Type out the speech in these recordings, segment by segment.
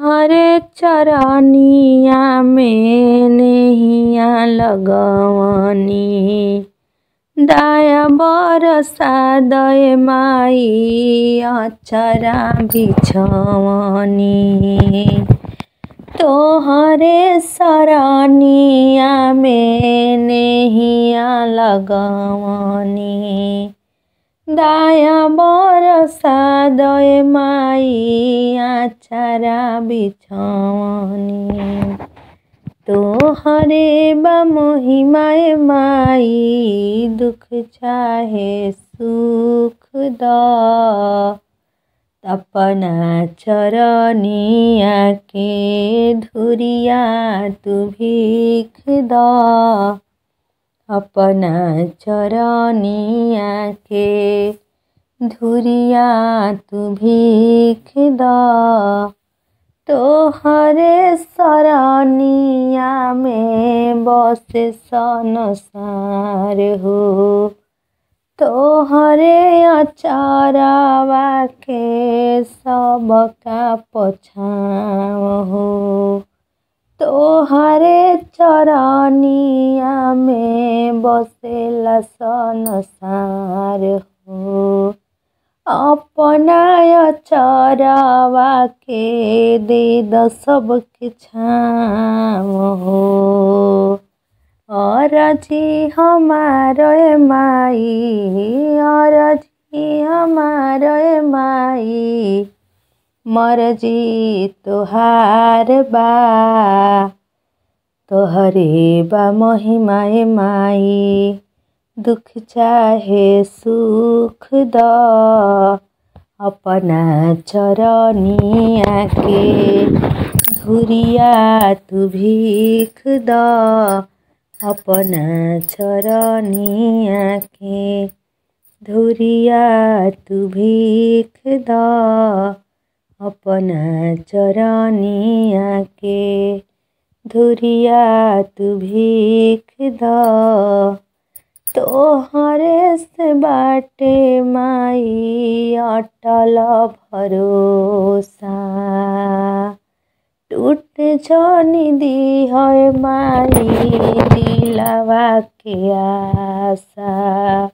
तोहरे चरनिया में नैया लगवनी। दया बरसा दए माई अचरा बिछवनी। तोहरे सरनिया में नैया लगवनी। दया बरसा दए माई अचरा बिछवनी। तोहरे बा महिमाए माई दुख चाहे सुख द। अपना चरनिया के धुरिया तू भीख द। अपना चरनिया के धुरिया तू भीख द। तोहरे सरनिया में बसे संसार हो। तोहरे अचरवा के सबका पछाव हो। तोहरे चरनिया में बसेला संसार हो। अपना अचरवा के दे द सबके छाव हो। अरजी हमारे माई अरजी हमारे माई मर्जी तोहार बा। तोहरे बा महिमाए माई दुख चाहे सुख द। अपना चरनिया के धुरिया तू भीख द। अपना चरनिया के धुरिया तू भीख द। अपना चरनिया के धुरिया तू भीख द। तोहरे से बाटे माई अटल भरोसा। टूट जनी दी है माई दिलवा के आशा।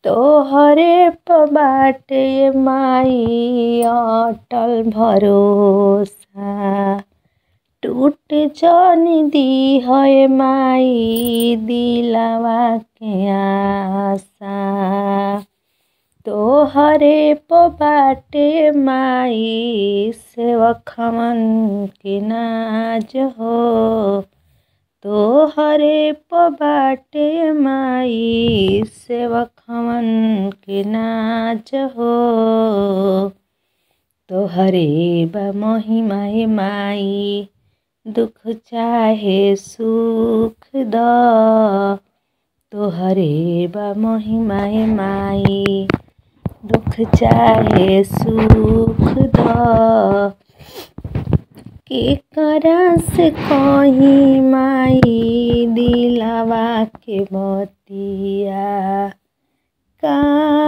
तोहरे प बाटे माई अटल भरोसा। टूट जनी दी है माई दिलवा के आशा। तोहरे प बाटे माई सेवकवन के नाज हो। तोहरे प बाटे माई सेवकवन के नाज हो। तोहरे बा महिमाए माई दुख चाहे सुख द। तोहरे बा महिमाए माई दुख चाहे सुख द। केकरा से कही माई दिलवा के बतिया। का